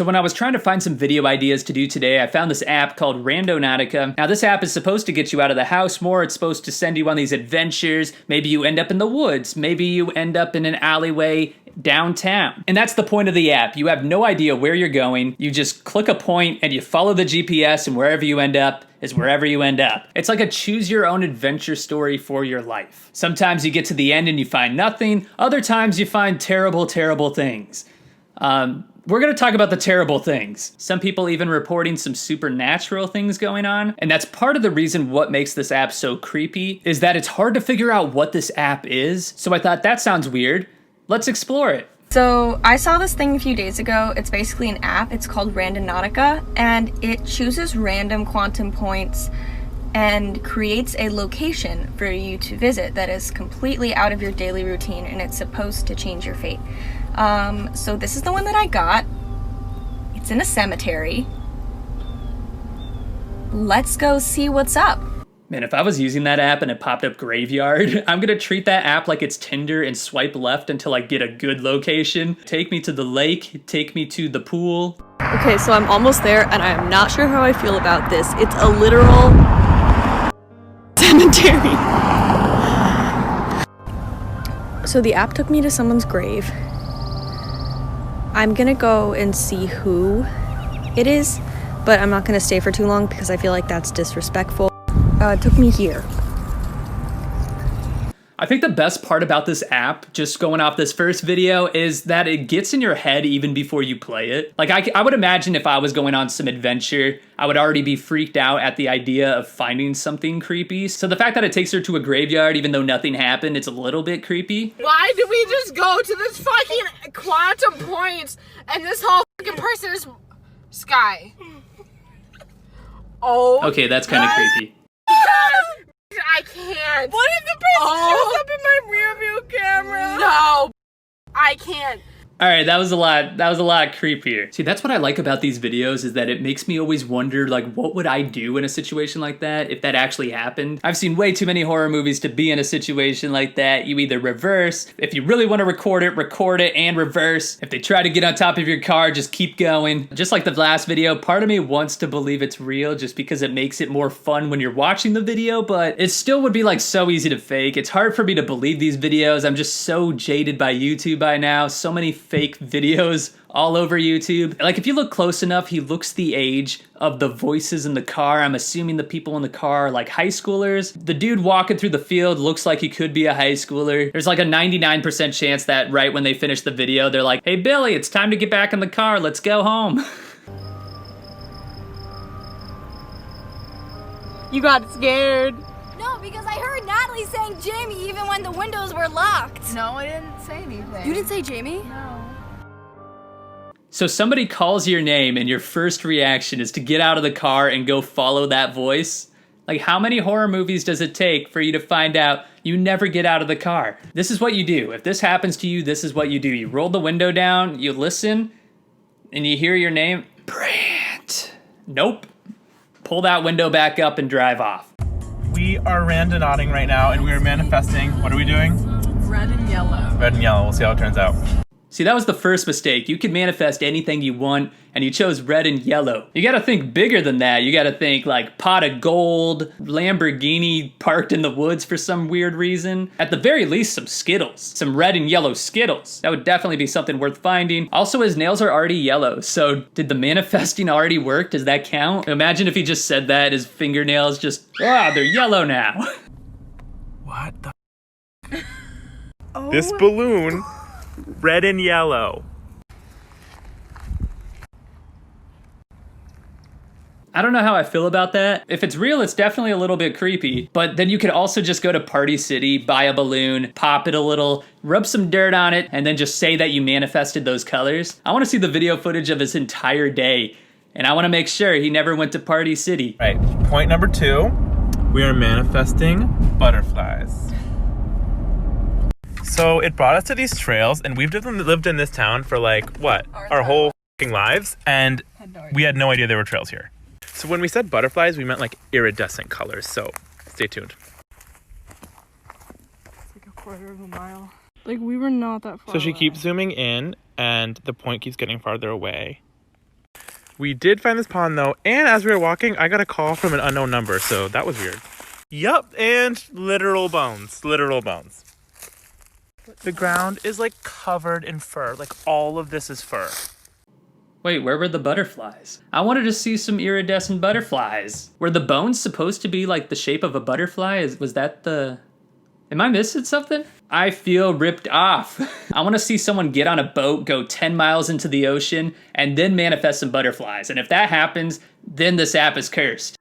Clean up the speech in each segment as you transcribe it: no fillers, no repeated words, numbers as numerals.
So when I was trying to find some video ideas to do today, I found this app called Randonautica. Now this app is supposed to get you out of the house more. It's supposed to send you on these adventures. Maybe you end up in the woods. Maybe you end up in an alleyway downtown. And that's the point of the app. You have no idea where you're going. You just click a point and you follow the GPS, and wherever you end up is wherever you end up. It's like a choose your own adventure story for your life. Sometimes you get to the end and you find nothing. Other times you find terrible, terrible things. We're gonna talk about the terrible things. Some people even reporting some supernatural things going on. And that's part of the reason what makes this app so creepy is that it's hard to figure out what this app is. So I thought that sounds weird. Let's explore it. So I saw this thing a few days ago. It's basically an app. It's called Randonautica, and it chooses random quantum points and creates a location for you to visit that is completely out of your daily routine, and it's supposed to change your fate. So this is the one that I got. It's in a cemetery. Let's go see what's up. Man, if I was using that app and it popped up graveyard, I'm gonna treat that app like it's Tinder and swipe left until I get a good location. Take me to the lake, take me to the pool. Okay, so I'm almost there and I am not sure how I feel about this. It's a literal cemetery. So the app took me to someone's grave. I'm gonna go and see who it is, but I'm not gonna stay for too long because I feel like that's disrespectful. It took me here. I think the best part about this app, just going off this first video, is that it gets in your head even before you play it. Like, I would imagine if I was going on some adventure, I would already be freaked out at the idea of finding something creepy. So the fact that it takes her to a graveyard, even though nothing happened, it's a little bit creepy. Why did we just go to this fucking quantum points and this whole fucking person is Sky? Oh. Okay, that's kind of creepy. I can't. What if the person shows up in my rear view camera? No, I can't. All right, that was a lot creepier. See, that's what I like about these videos is that it makes me always wonder, like, what would I do in a situation like that if that actually happened? I've seen way too many horror movies to be in a situation like that. You either reverse. If you really want to record it and reverse. If they try to get on top of your car, just keep going. Just like the last video, part of me wants to believe it's real just because it makes it more fun when you're watching the video, but it still would be like so easy to fake. It's hard for me to believe these videos. I'm just so jaded by YouTube by now. So many fake videos all over YouTube. Like, if you look close enough, he looks the age of the voices in the car. I'm assuming the people in the car are like high schoolers. The dude walking through the field looks like he could be a high schooler. There's like a 99% chance that right when they finish the video, they're like, hey Billy, it's time to get back in the car. Let's go home. You got scared. No, because I heard Natalie saying Jamie even when the windows were locked. No, I didn't say anything. You didn't say Jamie? No. So somebody calls your name and your first reaction is to get out of the car and go follow that voice? Like, how many horror movies does it take for you to find out you never get out of the car? This is what you do. If this happens to you, this is what you do. You roll the window down, you listen, and you hear your name. Brant. Nope. Pull that window back up and drive off. We are randonauting right now and we are manifesting. What are we doing? Red and yellow. Red and yellow. We'll see how it turns out. See, that was the first mistake. You can manifest anything you want, and you chose red and yellow. You gotta think bigger than that. You gotta think like pot of gold, Lamborghini parked in the woods for some weird reason. At the very least, some Skittles. Some red and yellow Skittles. That would definitely be something worth finding. Also, his nails are already yellow, so did the manifesting already work? Does that count? Imagine if he just said that, his fingernails just, they're yellow now. What the This balloon, red and yellow. I don't know how I feel about that. If it's real, it's definitely a little bit creepy, but then you could also just go to Party City, buy a balloon, pop it a little, rub some dirt on it, and then just say that you manifested those colors. I want to see the video footage of his entire day, and I want to make sure he never went to Party City. Right, point number 2, we are manifesting butterflies. So it brought us to these trails, and we've lived in this town for like, what? Our whole f***ing lives, and we had no idea there were trails here. So when we said butterflies, we meant like iridescent colors, so stay tuned. It's like a quarter of a mile. Like, we were not that far So she away. keeps zooming in, and the point keeps getting farther away. We did find this pond though, and as we were walking, I got a call from an unknown number, so that was weird. Yup, and literal bones. Literal bones. The ground is like covered in fur. Like all of this is fur. Wait, where were the butterflies? I wanted to see some iridescent butterflies. Were the bones supposed to be like the shape of a butterfly? Was that the... Am I missing something? I feel ripped off. I want to see someone get on a boat, go 10 miles into the ocean, and then manifest some butterflies. And if that happens, then this app is cursed.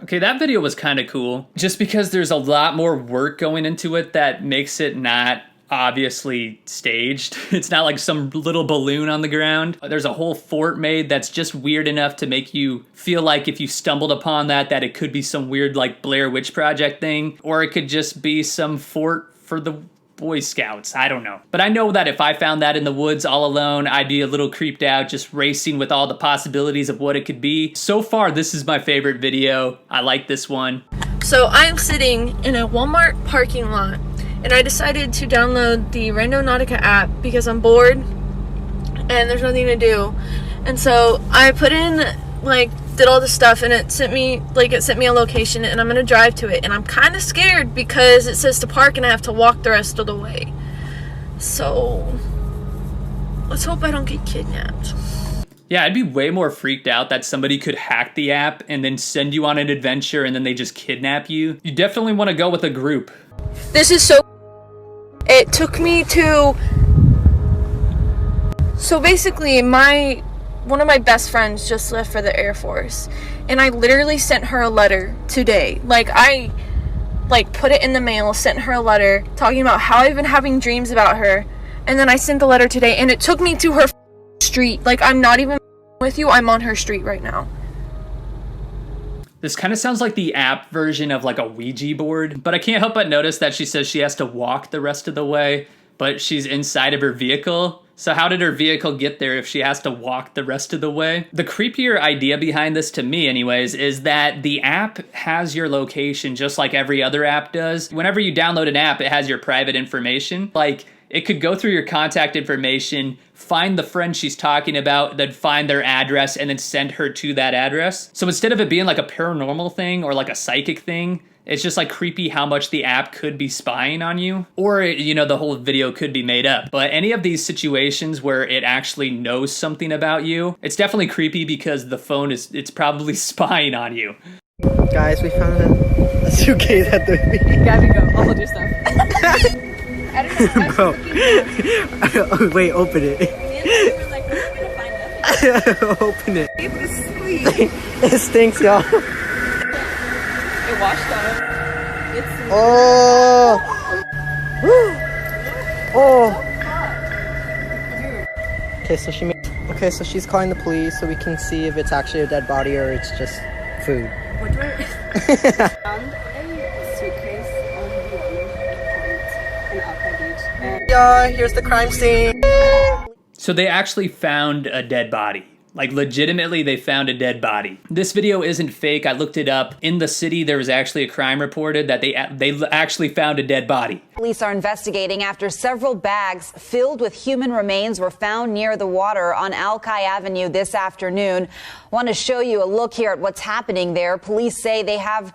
Okay, that video was kind of cool, just because there's a lot more work going into it that makes it not obviously staged. It's not like some little balloon on the ground. There's a whole fort made that's just weird enough to make you feel like if you stumbled upon that it could be some weird like Blair Witch Project thing, or it could just be some fort for the Boy Scouts. I don't know. But I know that if I found that in the woods all alone, I'd be a little creeped out just racing with all the possibilities of what it could be. So far, this is my favorite video. I like this one. So I'm sitting in a Walmart parking lot and I decided to download the Randonautica app because I'm bored and there's nothing to do. And so I put in, like, did all this stuff and it sent me a location and I'm gonna drive to it. And I'm kind of scared because it says to park and I have to walk the rest of the way. So let's hope I don't get kidnapped. Yeah, I'd be way more freaked out that somebody could hack the app and then send you on an adventure and then they just kidnap you. You definitely want to go with a group. This is so... It took me to... So basically, one of my best friends just left for the Air Force. And I literally sent her a letter today. I put it in the mail, sent her a letter talking about how I've been having dreams about her. And then I sent the letter today and it took me to her street. I'm not even with you, I'm on her street right now. This kind of sounds like the app version of like a Ouija board, but I can't help but notice that she says she has to walk the rest of the way, but she's inside of her vehicle. So how did her vehicle get there if she has to walk the rest of the way? The creepier idea behind this, to me anyways, is that the app has your location just like every other app does. Whenever you download an app, it has your private information. It could go through your contact information, find the friend she's talking about, then find their address, and then send her to that address. So instead of it being like a paranormal thing or like a psychic thing, it's just like creepy how much the app could be spying on you. Or, the whole video could be made up. But any of these situations where it actually knows something about you, it's definitely creepy because the phone it's probably spying on you. Guys, we found a suitcase at the beach. Gabby, go. I'll hold your stuff. I don't know. Bro. Wait, open it. We're like, we're gonna find nothing. Open it. It stinks, y'all. It washed up. Oh. Oh. Okay, so she's calling the police so we can see if it's actually a dead body or it's just food. What do I... found a suitcase on the point in Alpha Beach. And... Yeah, here's the crime scene. So they actually found a dead body. Legitimately, they found a dead body. This video isn't fake. I looked it up. In the city, there was actually a crime reported that they actually found a dead body. Police are investigating after several bags filled with human remains were found near the water on Alki Avenue this afternoon. Want to show you a look here at what's happening there. Police say they had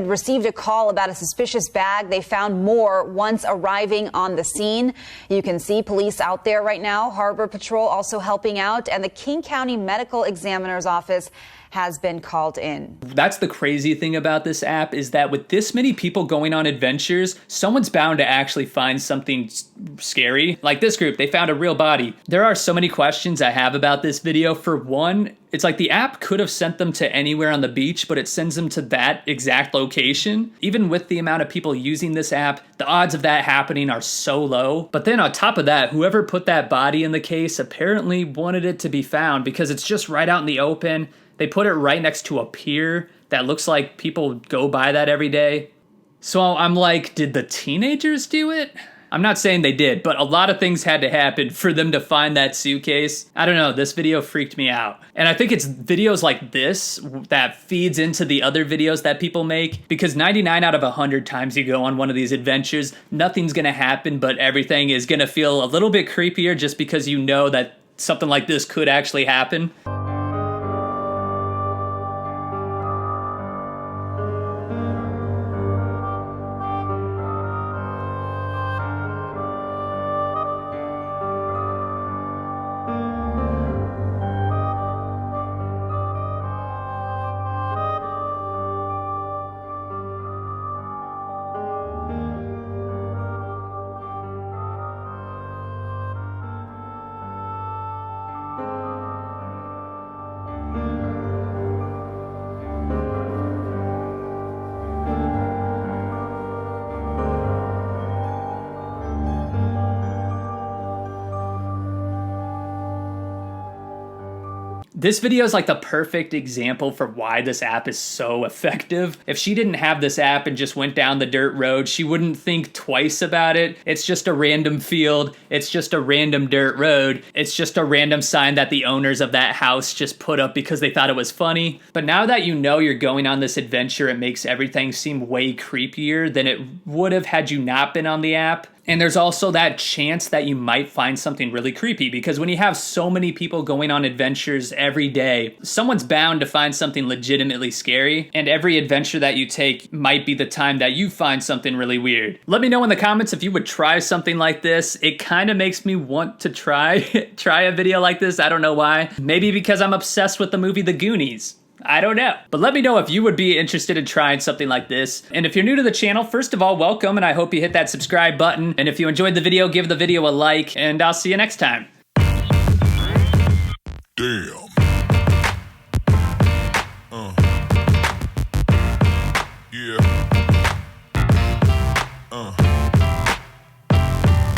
received a call about a suspicious bag. They found more once arriving on the scene. You can see police out there right now. Harbor Patrol also helping out, and the King County Medical Examiner's Office has been called in. That's the crazy thing about this app, is that with this many people going on adventures, someone's bound to actually find something scary. Like this group, they found a real body. There are so many questions I have about this video. For one, it's like the app could have sent them to anywhere on the beach, but it sends them to that exact location. Even with the amount of people using this app, the odds of that happening are so low. But then on top of that, whoever put that body in the case apparently wanted it to be found because it's just right out in the open. They put it right next to a pier that looks like people go by that every day. So I'm like, did the teenagers do it? I'm not saying they did, but a lot of things had to happen for them to find that suitcase. I don't know, this video freaked me out. And I think it's videos like this that feeds into the other videos that people make, because 99 out of 100 times you go on one of these adventures, nothing's gonna happen, but everything is gonna feel a little bit creepier just because you know that something like this could actually happen. This video is like the perfect example for why this app is so effective. If she didn't have this app and just went down the dirt road, she wouldn't think twice about it. It's just a random field. It's just a random dirt road. It's just a random sign that the owners of that house just put up because they thought it was funny. But now that you know you're going on this adventure, it makes everything seem way creepier than it would have had you not been on the app. And there's also that chance that you might find something really creepy, because when you have so many people going on adventures every day, someone's bound to find something legitimately scary, and every adventure that you take might be the time that you find something really weird. Let me know in the comments if you would try something like this. It kind of makes me want to try a video like this. I don't know why. Maybe because I'm obsessed with the movie The Goonies. I don't know. But let me know if you would be interested in trying something like this. And if you're new to the channel, first of all, welcome, and I hope you hit that subscribe button. And if you enjoyed the video, give the video a like, and I'll see you next time. Damn.